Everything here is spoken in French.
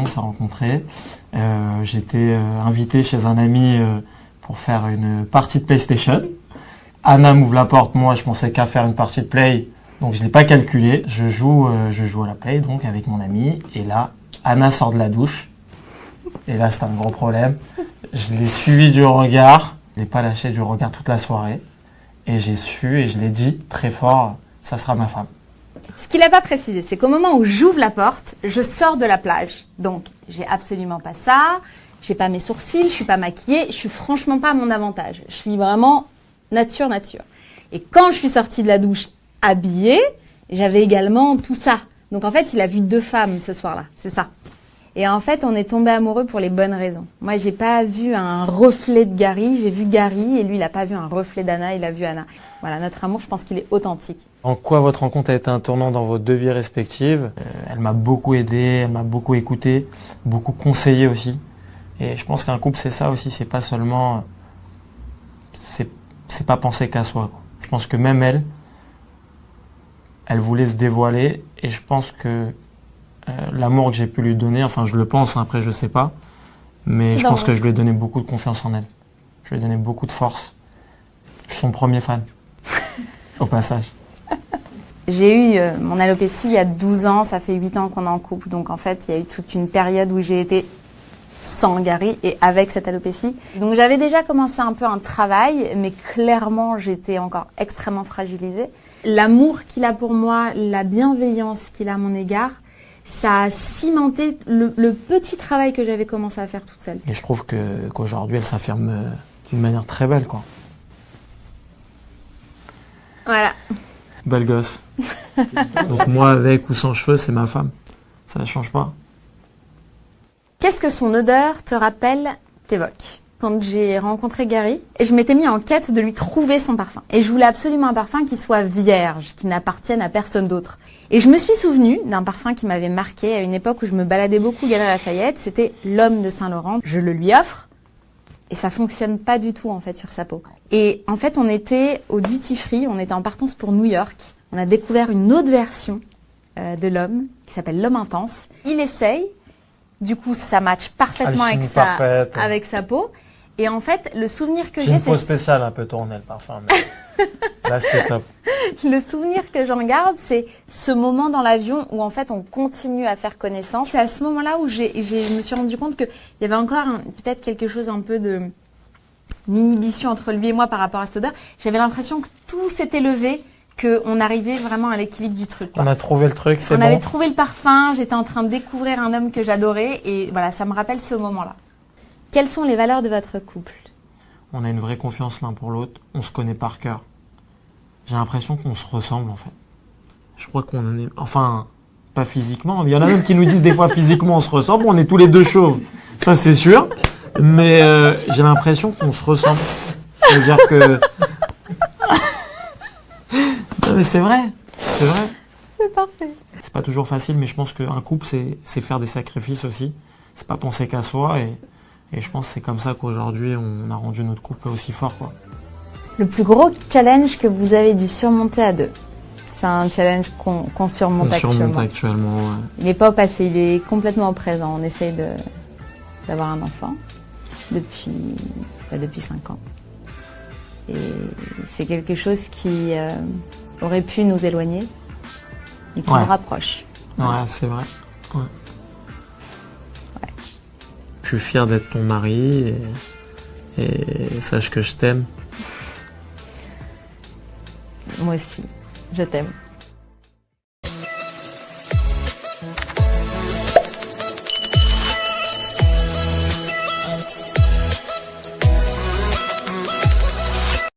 on s'est rencontrés. J'étais invité chez un ami pour faire une partie de PlayStation. Anna m'ouvre la porte, moi je pensais qu'à faire une partie de Play, donc je l'ai pas calculé. Je joue à la Play donc avec mon ami, et là Anna sort de la douche. Et là c'est un gros problème. Je l'ai suivi du regard, je l'ai pas lâché du regard toute la soirée, et j'ai su et je l'ai dit très fort, ça sera ma femme. Ce qu'il n'a pas précisé, c'est qu'au moment où j'ouvre la porte, je sors de la plage. Donc, j'ai absolument pas ça, j'ai pas mes sourcils, je suis pas maquillée, je suis franchement pas à mon avantage. Je suis vraiment nature. Et quand je suis sortie de la douche habillée, j'avais également tout ça. Donc en fait, il a vu 2 femmes ce soir-là, c'est ça. Et en fait, on est tombé amoureux pour les bonnes raisons. Moi, j'ai pas vu un reflet de Gary, j'ai vu Gary, et lui, il a pas vu un reflet d'Anna, il a vu Anna. Voilà, notre amour, je pense qu'il est authentique. En quoi votre rencontre a été un tournant dans vos 2 vies respectives? Elle m'a beaucoup aidé, elle m'a beaucoup écouté, beaucoup conseillé aussi. Et je pense qu'un couple, c'est ça aussi, c'est pas seulement... C'est pas penser qu'à soi, quoi. Je pense que même elle voulait se dévoiler, et je pense que l'amour que j'ai pu lui donner, enfin je le pense, après je sais pas, mais je pense que je lui ai donné beaucoup de confiance en elle. Je lui ai donné beaucoup de force. Je suis son premier fan, au passage. J'ai eu mon alopécie il y a 12 ans, ça fait 8 ans qu'on est en couple, donc en fait il y a eu toute une période où j'ai été sans Gary et avec cette alopécie. Donc j'avais déjà commencé un peu un travail, mais clairement j'étais encore extrêmement fragilisée. L'amour qu'il a pour moi, la bienveillance qu'il a à mon égard, ça a cimenté le petit travail que j'avais commencé à faire toute seule. Et je trouve qu'aujourd'hui elle s'affirme d'une manière très belle, quoi. Voilà. Belle gosse. Donc moi, avec ou sans cheveux, c'est ma femme. Ça ne change pas. Qu'est-ce que son odeur te rappelle, t'évoque? Quand j'ai rencontré Gary, je m'étais mis en quête de lui trouver son parfum. Et je voulais absolument un parfum qui soit vierge, qui n'appartienne à personne d'autre. Et je me suis souvenue d'un parfum qui m'avait marqué à une époque où je me baladais beaucoup Galeries Lafayette. C'était l'Homme de Saint-Laurent. Je le lui offre et ça fonctionne pas du tout en fait sur sa peau. Et en fait, on était au Duty Free, on était en partance pour New York. On a découvert une autre version de l'Homme qui s'appelle l'Homme Intense. Il essaye. Du coup, ça matche parfaitement avec sa peau. Et en fait, le souvenir que j'ai, une peau spéciale un peu tournée, le parfum. Mais là, c'était top. Le souvenir que j'en garde, c'est ce moment dans l'avion où en fait on continue à faire connaissance. C'est à ce moment-là où je me suis rendu compte qu'il y avait encore peut-être quelque chose un peu de inhibition entre lui et moi par rapport à cette odeur. J'avais l'impression que tout s'était levé, qu'on arrivait vraiment à l'équilibre du truc, quoi. On a trouvé le truc, c'est bon. On avait trouvé le parfum, j'étais en train de découvrir un homme que j'adorais et voilà, ça me rappelle ce moment-là. Quelles sont les valeurs de votre couple? On a une vraie confiance l'un pour l'autre, on se connaît par cœur. J'ai l'impression qu'on se ressemble en fait. Je crois qu'on en est... Enfin, pas physiquement, il y en a même qui nous disent des fois physiquement on se ressemble, on est tous les 2 chauves, ça c'est sûr. Mais j'ai l'impression qu'on se ressemble. C'est-à-dire que... Non mais c'est vrai. C'est parfait. C'est pas toujours facile, mais je pense qu'un couple, c'est faire des sacrifices aussi. C'est pas penser qu'à soi, et je pense que c'est comme ça qu'aujourd'hui, on a rendu notre couple aussi fort, quoi. Le plus gros challenge que vous avez dû surmonter à 2? C'est un challenge qu'on surmonte actuellement. Ouais. Il n'est pas au passé, il est complètement présent. On essaye d'avoir un enfant depuis 5 ans. Et c'est quelque chose qui aurait pu nous éloigner et qui nous rapproche. Ouais, c'est vrai. Ouais. Je suis fier d'être ton mari et sache que je t'aime. Moi aussi, je t'aime.